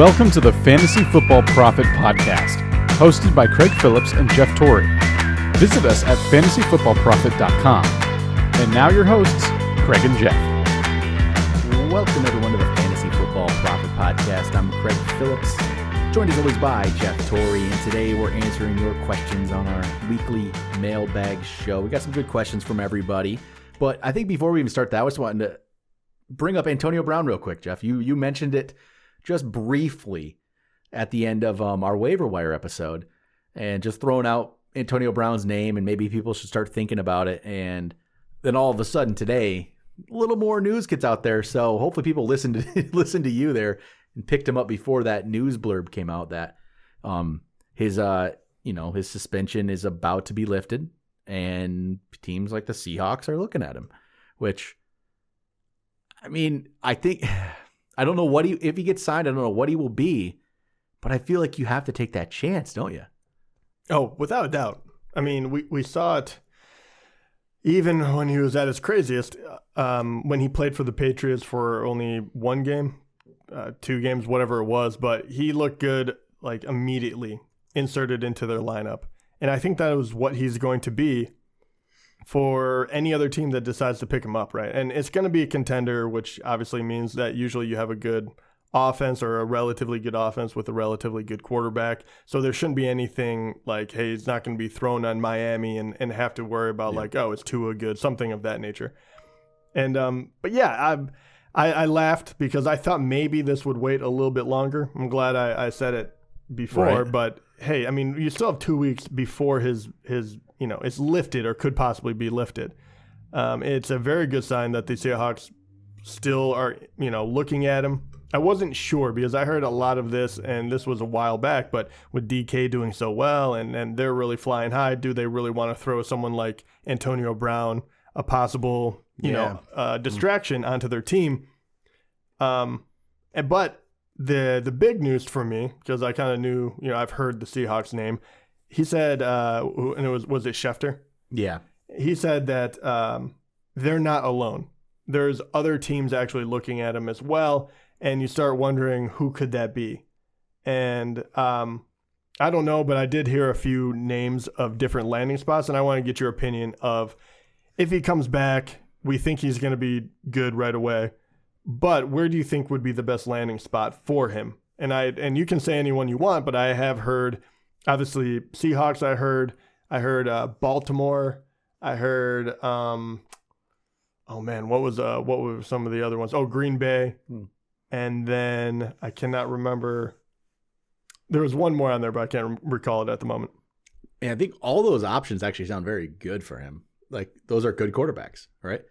Welcome to the Fantasy Football Prophet Podcast, hosted by Craig Phillips and Jeff Torrey. Visit us at fantasyfootballprophet.com. And now your hosts, Craig and Jeff. Welcome everyone to the Fantasy Football Prophet Podcast. I'm Craig Phillips, joined as always by Jeff Torrey, and today we're answering your questions on our weekly Mailbag show. We got some good questions from everybody, but I think before we even start that, I just wanted to bring up Antonio Brown real quick, Jeff. You mentioned it just briefly at the end of our waiver wire episode, and just throwing out Antonio Brown's name, and maybe people should start thinking about it. And then all of a sudden today, a little more news gets out there. So hopefully people listened to you there and picked him up before that news blurb came out that his suspension is about to be lifted, and teams like the Seahawks are looking at him. Which, I mean, I don't know if he gets signed, I don't know what he will be, but I feel like you have to take that chance, don't you? Oh, without a doubt. I mean, we saw it even when he was at his craziest, when he played for the Patriots for only one game, 2 games, whatever it was, but he looked good, like immediately inserted into their lineup. And I think that was what he's going to be for any other team that decides to pick him up, right? And it's going to be a contender, which obviously means that usually you have a good offense or a relatively good offense with a relatively good quarterback. So there shouldn't be anything like, hey, he's not going to be thrown on Miami and have to worry about like, oh, it's Tua good, something of that nature. And but yeah, I laughed because I thought maybe this would wait a little bit longer. I'm glad I said it before, right. But hey, I mean, you still have 2 weeks before his it's lifted or could possibly be lifted. It's a very good sign that the Seahawks still are, looking at him. I wasn't sure because I heard a lot of this, and this was a while back, but with DK doing so well and they're really flying high, do they really want to throw someone like Antonio Brown, a possible, distraction onto their team? But the big news for me, because I kind of knew, I've heard the Seahawks name. He said, and was it Schefter? Yeah. He said that they're not alone. There's other teams actually looking at him as well, and you start wondering who could that be. And I don't know, but I did hear a few names of different landing spots, and I want to get your opinion of if he comes back, we think he's going to be good right away, but where do you think would be the best landing spot for him? And you can say anyone you want, but I have heard, obviously, Seahawks. I heard Baltimore. I heard what were some of the other ones? Oh, Green Bay. And then I cannot remember. There was one more on there, but I can't recall it at the moment. And I think all those options actually sound very good for him. Like, those are good quarterbacks, right?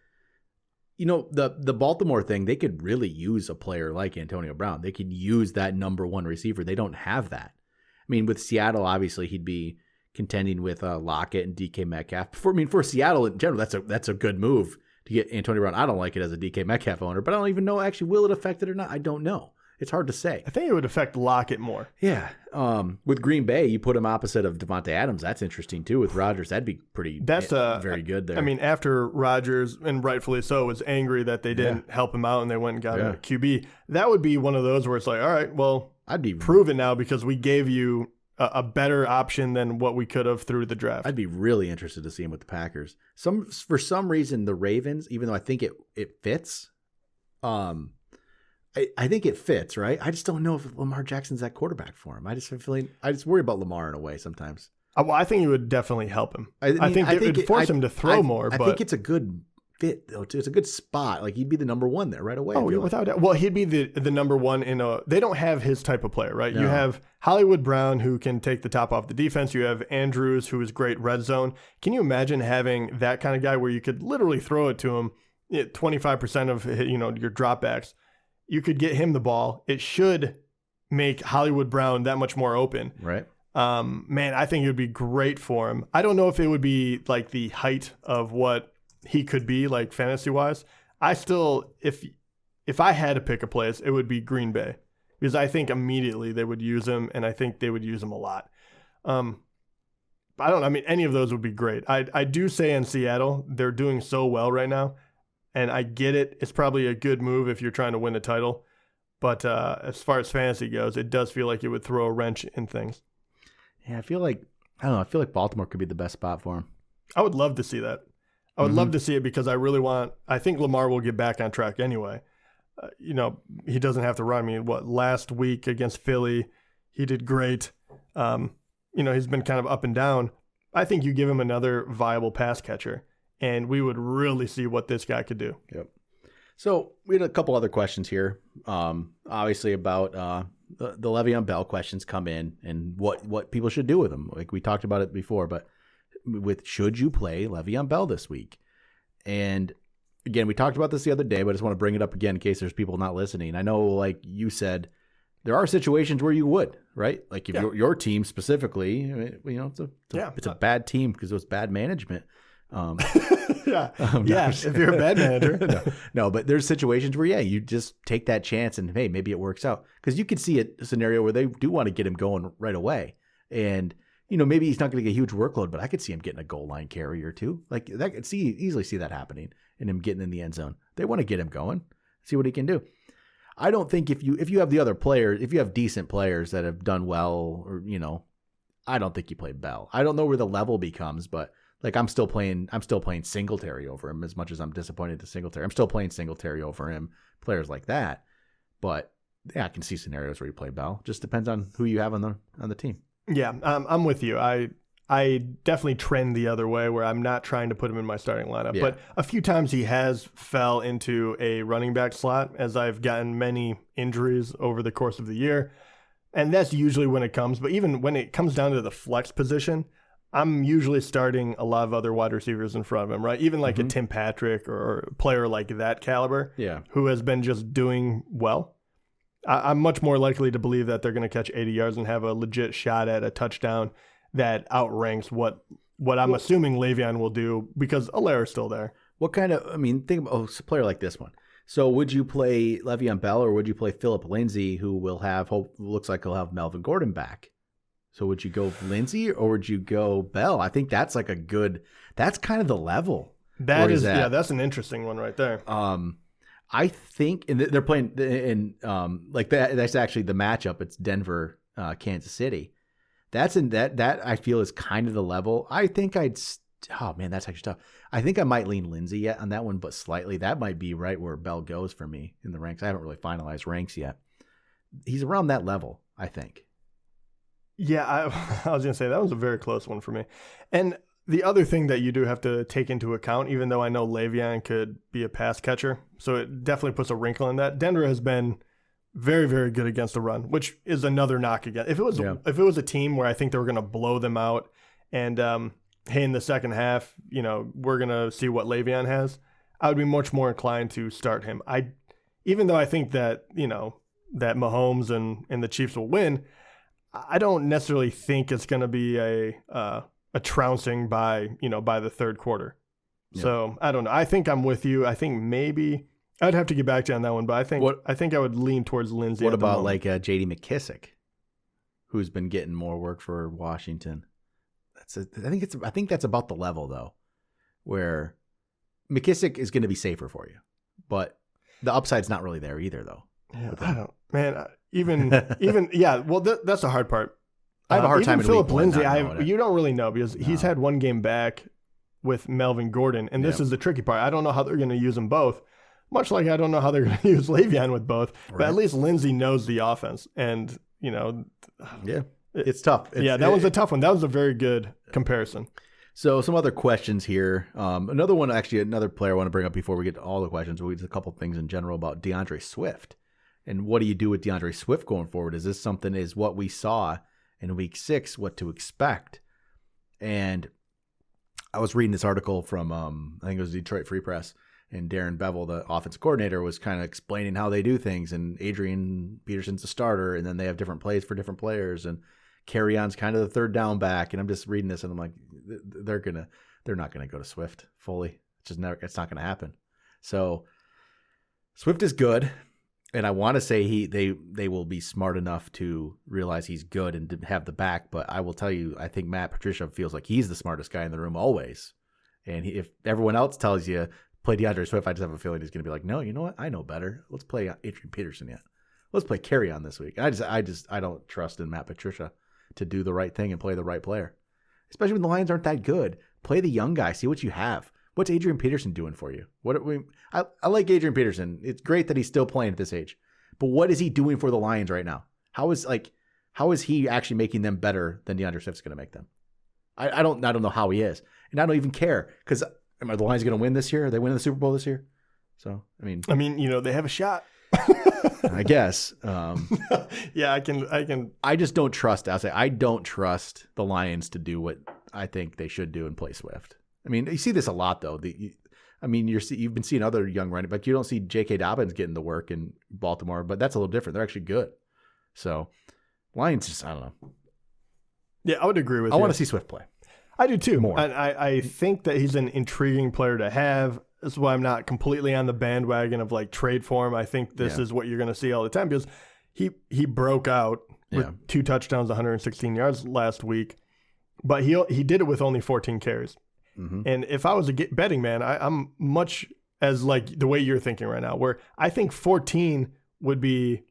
The Baltimore thing, they could really use a player like Antonio Brown. They could use that number one receiver. They don't have that. I mean, with Seattle, obviously, he'd be contending with Lockett and DK Metcalf. For Seattle in general, that's a good move to get Antonio Brown. I don't like it as a DK Metcalf owner, but I don't even know actually will it affect it or not. I don't know. It's hard to say. I think it would affect Lockett more. Yeah. With Green Bay, you put him opposite of Devontae Adams. That's interesting too. With Rodgers, that'd be very good there. I mean, after Rodgers, and rightfully so, was angry that they didn't help him out and they went and got a QB, that would be one of those where it's like, all right, well, I'd be proven now because we gave you a better option than what we could have through the draft. I'd be really interested to see him with the Packers. For some reason, the Ravens, even though I think it fits, I think it fits, right? I just don't know if Lamar Jackson's that quarterback for him. I just worry about Lamar in a way sometimes. Well, I think it would definitely help him. I think it would force him to throw more. I think it's a good fit, though. It's a good spot. Like, he'd be the number one there right away. Oh, yeah, without doubt. Well, he'd be the number one they don't have his type of player, right? No. You have Hollywood Brown, who can take the top off the defense. You have Andrews, who is great red zone. Can you imagine having that kind of guy where you could literally throw it to him 25% of your dropbacks? You could get him the ball. It should make Hollywood Brown that much more open. Right. Man, I think it would be great for him. I don't know if it would be like the height of what he could be, like fantasy-wise. I still, if I had to pick a place, it would be Green Bay. Because I think immediately they would use him, and I think they would use him a lot. Any of those would be great. I do say in Seattle, they're doing so well right now. And I get it. It's probably a good move if you're trying to win a title. But as far as fantasy goes, it does feel like it would throw a wrench in things. Yeah, I feel like Baltimore could be the best spot for him. I would love to see that. I would love to see it because I think Lamar will get back on track anyway. He doesn't have to run. I mean, last week against Philly, he did great. He's been kind of up and down. I think you give him another viable pass catcher, and we would really see what this guy could do. Yep. So we had a couple other questions here. Obviously about the Le'Veon Bell questions come in and what people should do with him. Like we talked about it before, but should you play Le'Veon Bell this week? And again, we talked about this the other day, but I just want to bring it up again in case there's people not listening. I know, like you said, there are situations where you would, right? Like if your team specifically, it's a bad team because it was bad management. If you're a bad manager. No, but there's situations where, you just take that chance and, hey, maybe it works out. Because you could see a scenario where they do want to get him going right away. And, maybe he's not going to get a huge workload, but I could see him getting a goal line carry or two. Like, I could easily see that happening and him getting in the end zone. They want to get him going, see what he can do. I don't think if you have the other players, if you have decent players that have done well, or, I don't think you play Bell. I don't know where the level becomes, but like I'm still playing Singletary over him as much as I'm disappointed to Singletary. I'm still playing Singletary over him, players like that. But I can see scenarios where you play Bell. Just depends on who you have on the team. Yeah, I'm with you. I definitely trend the other way where I'm not trying to put him in my starting lineup. Yeah. But a few times he has fell into a running back slot as I've gotten many injuries over the course of the year. And that's usually when it comes. But even when it comes down to the flex position, I'm usually starting a lot of other wide receivers in front of him, right? Even like a Tim Patrick or a player like that caliber who has been just doing well. I'm much more likely to believe that they're going to catch 80 yards and have a legit shot at a touchdown that outranks what I'm assuming Le'Veon will do because Allaire's still there. Think about a player like this one. So would you play Le'Veon Bell or would you play Phillip Lindsay, who looks like he'll have Melvin Gordon back? So would you go Lindsay or would you go Bell? I think that's that's kind of the level. That's an interesting one right there. I think, and they're playing in like that. That's actually the matchup. It's Denver, Kansas City. That's in that I feel is kind of the level. I think that's actually tough. I think I might lean Lindsay yet on that one, but slightly. That might be right where Bell goes for me in the ranks. I haven't really finalized ranks yet. He's around that level, I think. Yeah, I was going to say that was a very close one for me. And the other thing that you do have to take into account, even though I know Le'Veon could be a pass catcher, so it definitely puts a wrinkle in that. Denver has been very, very good against the run, which is another knock again. If it was a team where I think they were going to blow them out and, hey, in the second half, we're going to see what Le'Veon has, I would be much more inclined to start him. Even though I think that, that Mahomes and the Chiefs will win, I don't necessarily think it's going to be a trouncing by the third quarter. Yeah. So I don't know. I think I'm with you. I think maybe I'd have to get back to you on that one, but I think I would lean towards Lindsay. What about like J.D. McKissick, who's been getting more work for Washington? I think that's about the level though, where McKissick is going to be safer for you, but the upside's not really there either though. Yeah, I don't, man. Even yeah. Well, that's the hard part. I have a hard time. Phillip Lindsay, you don't really know because he's had one game back with Melvin Gordon, and this is the tricky part. I don't know how they're going to use them both. Much like I don't know how they're going to use Le'Veon with both, but at least Lindsay knows the offense, and it's tough. That was a tough one. That was a very good comparison. So some other questions here. Another player I want to bring up before we get to all the questions. We did a couple things in general about Deandre Swift, and what do you do with Deandre Swift going forward? Is this something? Is what we saw in week 6 what to expect? And I was reading this article from I think it was Detroit Free Press, and Darren Bevel, the offensive coordinator, was kind of explaining how they do things. And Adrian Peterson's the starter, and then they have different plays for different players. And Carry-on's kind of the third down back. And I'm just reading this, and I'm like, they're not gonna go to Swift fully. It's not gonna happen. So Swift is good, and I want to say they will be smart enough to realize he's good and to have the back. But I will tell you, I think Matt Patricia feels like he's the smartest guy in the room always. And if everyone else tells you play Deandre Swift, I just have a feeling he's going to be like, no, you know what? I know better. Let's play Adrian Peterson yet. let's play carry on this week. I don't trust in Matt Patricia to do the right thing and play the right player, especially when the Lions aren't that good. Play the young guy. See what you have. What's Adrian Peterson doing for you? I like Adrian Peterson. It's great that he's still playing at this age, but what is he doing for the Lions right now? How is he actually making them better than Deandre Swift's going to make them? I don't know how he is, and I don't even care because are the Lions going to win this year? Are they winning the Super Bowl this year? So I mean, they have a shot. I guess. Yeah, I can. I just don't trust. I don't trust the Lions to do what I think they should do and play Swift. I mean, you see this a lot though. You've been seeing other young running back. You don't see J.K. Dobbins getting the work in Baltimore, but that's a little different. They're actually good. So Lions, just I don't know. Yeah, I would agree with you. I want to see Swift play. I do too. More. I think that he's an intriguing player to have. That's why I'm not completely on the bandwagon of like trade for him. I think this is what you're going to see all the time because he broke out with 2 touchdowns, 116 yards last week, but he did it with only 14 carries. Mm-hmm. And if I was a betting man, I'm much as like the way you're thinking right now, where I think 14 would be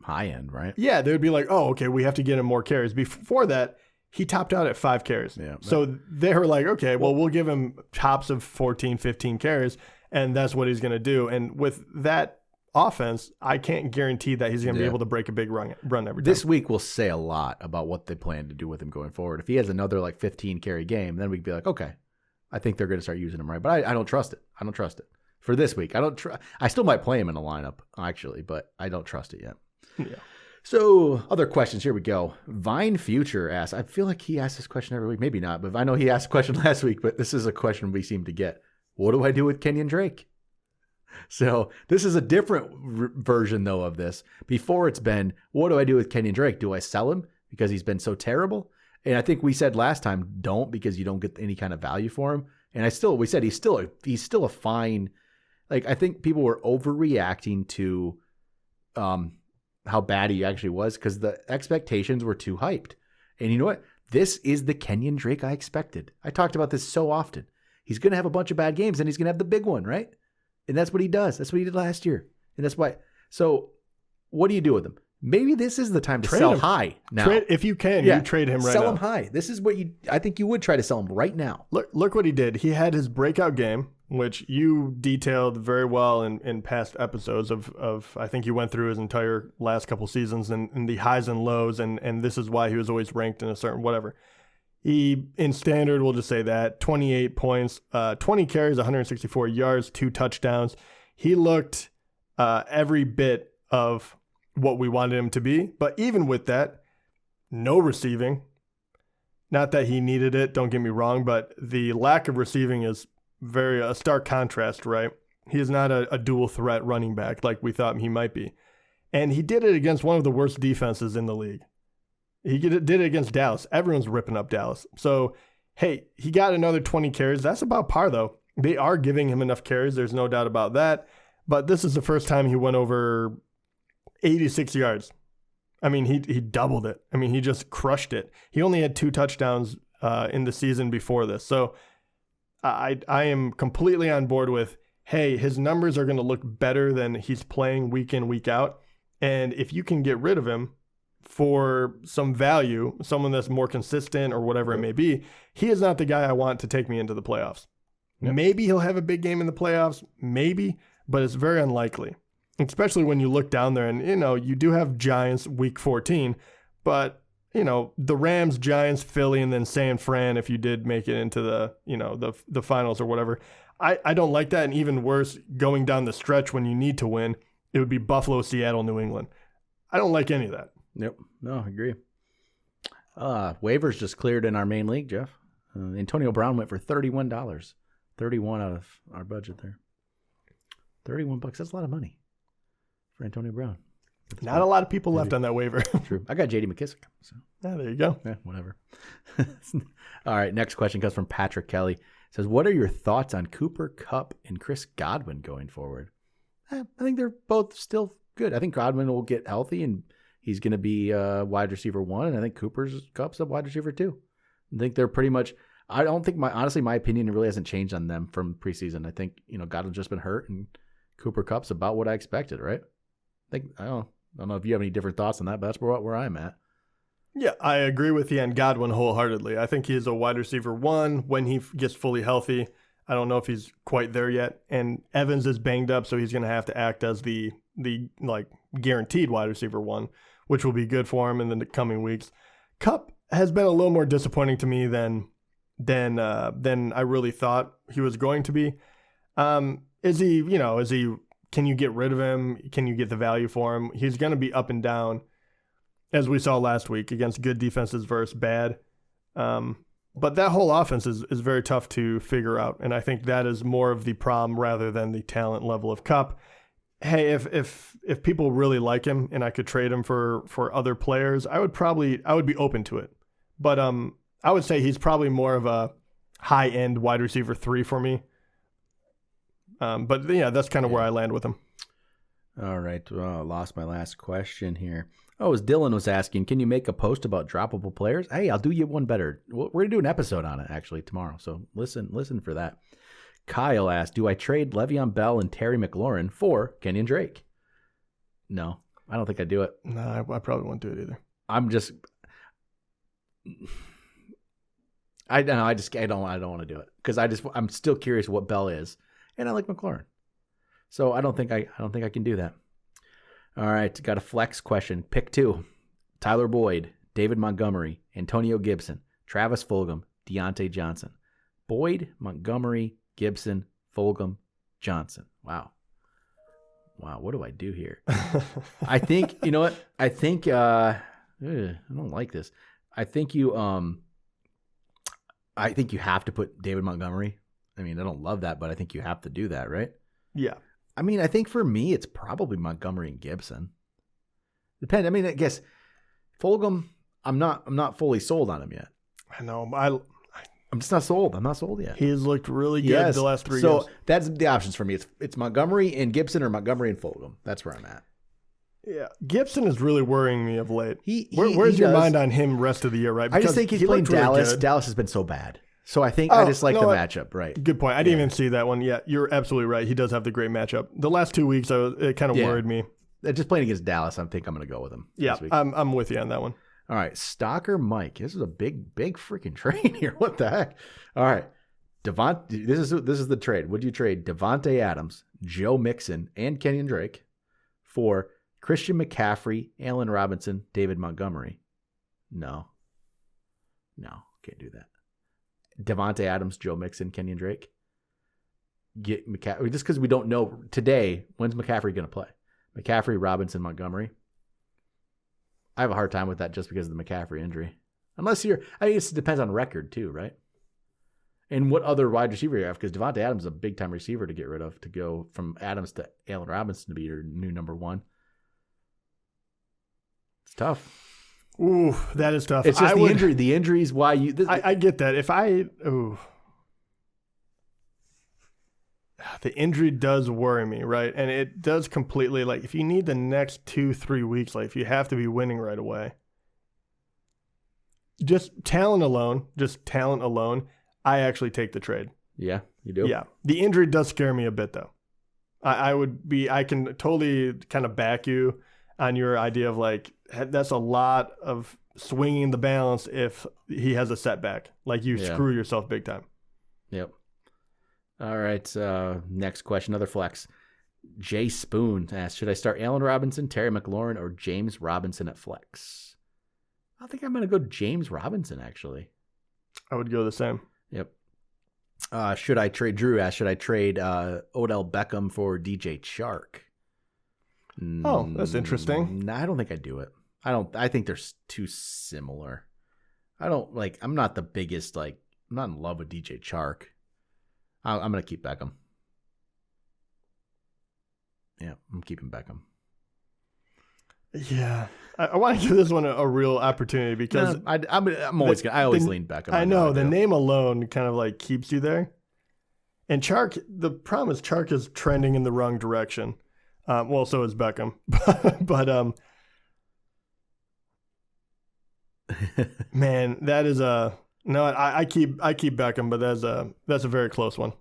high end, right? Yeah, they would be like, oh, okay, we have to get him more carries. Before that, he topped out at 5 carries. Yeah, so they were like, okay, well, we'll give him tops of 14, 15 carries, and that's what he's going to do. And with that offense, I can't guarantee that he's going to be able to break a big run every time. This week will say a lot about what they plan to do with him going forward. If he has another like 15 carry game, then we'd be like, okay, I think they're going to start using him right. But I don't trust it. I don't trust it. For this week, I still might play him in a lineup, actually, but I don't trust it yet. Yeah. So, other questions. Here we go. Vine Future asks, I feel like he asks this question every week. Maybe not, but I know he asked a question last week, but this is a question we seem to get. What do I do with Kenyan Drake? So, this is a different version, though, of this. Before it's been, what do I do with Kenyan Drake? Do I sell him because he's been so terrible? And I think we said last time, don't, because you don't get any kind of value for him. And we said he's still a fine. Like, I think people were overreacting to how bad he actually was because the expectations were too hyped. And you know what? This is the Kenyan Drake I expected. I talked about this so often. He's going to have a bunch of bad games and he's going to have the big one, right? And that's what he does. That's what he did last year. And that's why. So what do you do with him? Maybe this is the time to sell high now. If you can, you trade him right now. Sell him high. This is what I think you would try to sell him right now. Look what he did. He had his breakout game, which you detailed very well in past episodes of I think you went through his entire last couple seasons and the highs and lows, and this is why he was always ranked in a certain whatever. He, in standard, we'll just say that, 28 points, 20 carries, 164 yards, 2 touchdowns. He looked every bit of what we wanted him to be, but even with that, no receiving. Not that he needed it, don't get me wrong, but the lack of receiving is a stark contrast, right? He is not a dual threat running back like we thought he might be. And he did it against one of the worst defenses in the league. He did it against Dallas. Everyone's ripping up Dallas. So, hey, he got another 20 carries. That's about par, though. They are giving him enough carries. There's no doubt about that. But this is the first time he went over 86 yards. I mean, he doubled it. I mean, he just crushed it. He only had 2 touchdowns in the season before this. So I am completely on board with, hey, his numbers are going to look better than he's playing week in, week out. And if you can get rid of him for some value, someone that's more consistent or whatever it may be, he is not the guy I want to take me into the playoffs. Yep. Maybe he'll have a big game in the playoffs, maybe, but it's very unlikely. Especially when you look down there and, you do have Giants week 14, but, the Rams, Giants, Philly, and then San Fran, if you did make it into the finals or whatever. I don't like that. And even worse, going down the stretch when you need to win, it would be Buffalo, Seattle, New England. I don't like any of that. Yep. No, I agree. Waivers just cleared in our main league, Jeff. Antonio Brown went for $31. 31 out of our budget there. $31. That's a lot of money for Antonio Brown. Not a lot of people left on that waiver. True. I got J.D. McKissick. So. Yeah, there you go. Yeah, whatever. All right, next question comes from Patrick Kelly. It says, what are your thoughts on Cooper Kupp and Chris Godwin going forward? I think they're both still good. I think Godwin will get healthy and he's going to be wide receiver 1, and I think Kupp's a wide receiver 2. I think they're pretty much. I don't think my opinion really hasn't changed on them from preseason. I think Godwin's just been hurt, and Cooper Kupp's about what I expected. Right? I don't know. I don't know if you have any different thoughts on that, but that's where I'm at. Yeah, I agree with you on Godwin wholeheartedly. I think he's a wide receiver 1 when he gets fully healthy. I don't know if he's quite there yet. And Evans is banged up, so he's going to have to act as the like guaranteed wide receiver 1, which will be good for him in the coming weeks. Kupp has been a little more disappointing to me than I really thought he was going to be. Is he, can you get rid of him? Can you get the value for him? He's going to be up and down, as we saw last week, against good defenses versus bad. But that whole offense is very tough to figure out, and I think that is more of the problem rather than the talent level of Kupp. Hey, if people really like him and I could trade him for other players, I would be open to it. But I would say he's probably more of a high-end wide receiver 3 for me. But yeah, that's kind of where I land with him. All right. Well, I lost my last question here. Oh, as Dylan was asking, can you make a post about droppable players? Hey, I'll do you one better. We're going to do an episode on it actually tomorrow. So listen for that. Kyle asked, do I trade Le'Veon Bell and Terry McLaurin for Kenyan Drake? No, I don't think I'd do it. No, I probably won't do it either. I don't want to do it because I'm still curious what Bell is, and I like McLaurin, so I don't think I can do that. All right, got a flex question. Pick 2: Tyler Boyd, David Montgomery, Antonio Gibson, Travis Fulgham, Deontay Johnson. Boyd, Montgomery, Gibson, Fulgham, Johnson. Wow. What do I do here? I think you know what? I think I don't like this. I think you have to put David Montgomery. I mean, I don't love that, but I think you have to do that, right? Yeah. I mean, I think for me, it's probably Montgomery and Gibson. Depends. I mean, I guess Fulgham, I'm not fully sold on him yet. I know. I'm just not sold. I'm not sold yet. He has looked really good the last 3 games. So that's the options for me. It's Montgomery and Gibson or Montgomery and Fulgham. That's where I'm at. Yeah, Gibson is really worrying me of late. Where's your mind on him rest of the year, right? Because I just think he's playing Dallas. Really Dallas has been so bad. So I think I just like the matchup, right? Good point. I didn't even see that one. Yeah, you're absolutely right. He does have the great matchup. The last 2 weeks, it kind of worried me. Just playing against Dallas, I think I'm going to go with him. Yeah, this week. I'm with you on that one. All right, Stalker Mike. This is a big freaking trade here. What the heck? All right, This is the trade. Would you trade Devontae Adams, Joe Mixon, and Kenyan Drake for Christian McCaffrey, Allen Robinson, David Montgomery? No, can't do that. Devontae Adams, Joe Mixon, Kenyan Drake. Get McCaffrey just because we don't know today. When's McCaffrey going to play? McCaffrey, Robinson, Montgomery. I have a hard time with that just because of the McCaffrey injury. Unless it depends on record too, right? And what other wide receiver you have, because Devontae Adams is a big time receiver to get rid of, to go from Adams to Allen Robinson to be your new number one. It's tough. Ooh, that is tough. It's just the injury. The injury is why you. I get that. The injury does worry me, right? And it does completely, if you need the next 2-3 weeks, if you have to be winning right away, just talent alone, I actually take the trade. Yeah, you do? Yeah. The injury does scare me a bit, though. I can totally kind of back you on your idea of that's a lot of swinging the balance if he has a setback. Screw yourself big time. Yep. All right. Next question, another flex. Jay Spoon asks, should I start Allen Robinson, Terry McLaurin, or James Robinson at flex? I think I'm going to go James Robinson, actually. I would go the same. Yep. Should I trade Odell Beckham for DJ Chark? Oh, that's interesting. No, I don't think I'd do it. I think they're too similar. I'm not the biggest, I'm not in love with DJ Chark. I'm going to keep Beckham. Yeah, I'm keeping Beckham. Yeah. I want to give this one a real opportunity because I always lean Beckham. I know the name alone kind of keeps you there. And Chark, the problem is Chark is trending in the wrong direction. Well, so is Beckham. but man, that is I keep Beckham, but that's a very close one.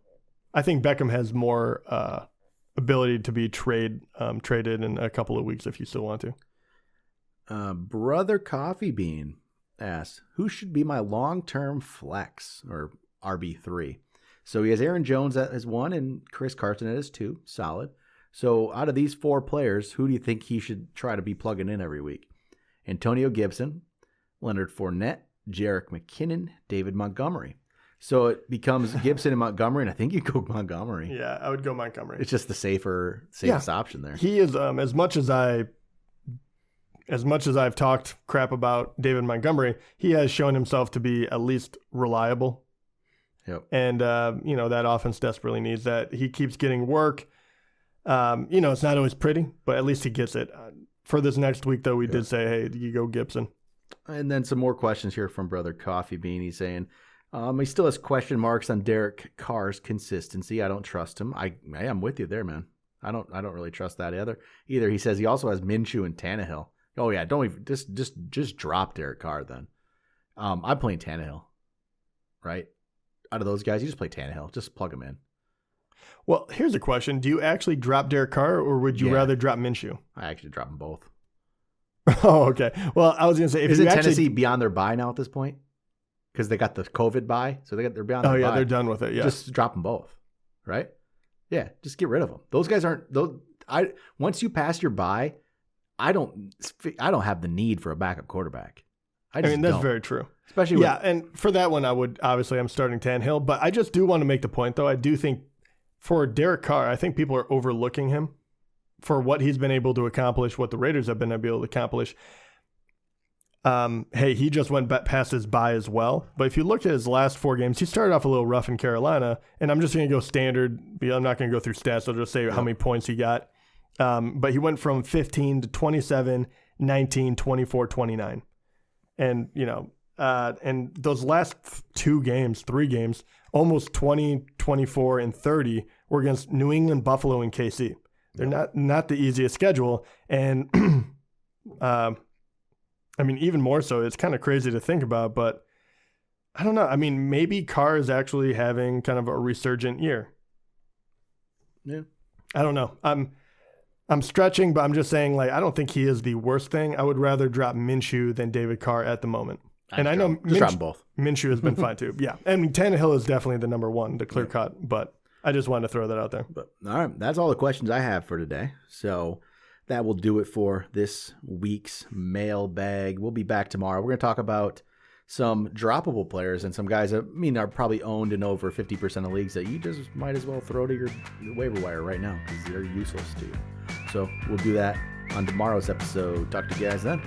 I think Beckham has more ability to be traded in a couple of weeks if you still want to. Brother Coffee Bean asks, who should be my long-term flex or RB3? So he has Aaron Jones as 1 and Chris Carson as 2. Solid. So out of these 4 players, who do you think he should try to be plugging in every week? Antonio Gibson, Leonard Fournette, Jerick McKinnon, David Montgomery. So it becomes Gibson and Montgomery, and I think you go Montgomery. Yeah, I would go Montgomery. It's just the safest option there. He is as much as I've talked crap about David Montgomery, he has shown himself to be at least reliable. Yep. And that offense desperately needs that. He keeps getting work. It's not always pretty, but at least he gets it. For this next week, though, we did say, hey, you go Gibson. And then some more questions here from Brother Coffee Bean. He's saying he still has question marks on Derek Carr's consistency. I don't trust him. I am with you there, man. I don't really trust that either. He says he also has Minshew and Tannehill. Oh yeah, don't even just drop Derek Carr then. I'm playing Tannehill, right? Out of those guys, you just play Tannehill. Just plug him in. Well, here's a question. Do you actually drop Derek Carr, or would you rather drop Minshew? I actually drop them both. Oh, okay. Well, I was going to say, isn't Tennessee beyond their bye now at this point? Because they got the COVID bye, so they're beyond their bye. Oh, yeah, they're done with it, yeah. Just drop them both, right? Yeah, just get rid of them. Those guys aren't – once you pass your bye, I don't have the need for a backup quarterback. That's very true. Especially and for that one, I'm starting Tannehill, but I just do want to make the point, though. I do think for Derek Carr, I think people are overlooking him for what he's been able to accomplish, what the Raiders have been able to accomplish. Hey, he just went past his bye as well. But if you look at his last 4 games, he started off a little rough in Carolina, and I'm just going to go standard. I'm not going to go through stats. I'll just say how many points he got. But he went from 15 to 27, 19, 24, 29. And, and those last 3 games, almost 20, 24, and 30 were against New England, Buffalo, and KC. They're not the easiest schedule. And, even more so, it's kind of crazy to think about, but I don't know. I mean, maybe Carr is actually having kind of a resurgent year. Yeah. I don't know. I'm stretching, but I'm just saying, I don't think he is the worst thing. I would rather drop Minshew than David Carr at the moment. And I know drop them both. Minshew has been fine too. Yeah. I mean, Tannehill is definitely the number 1, the clear cut, but I just wanted to throw that out there. But all right, that's all the questions I have for today. So that will do it for this week's mailbag. We'll be back tomorrow. We're going to talk about some droppable players and some guys that are probably owned in over 50% of leagues that you just might as well throw to your waiver wire right now because they're useless to you. So we'll do that on tomorrow's episode. Talk to you guys then.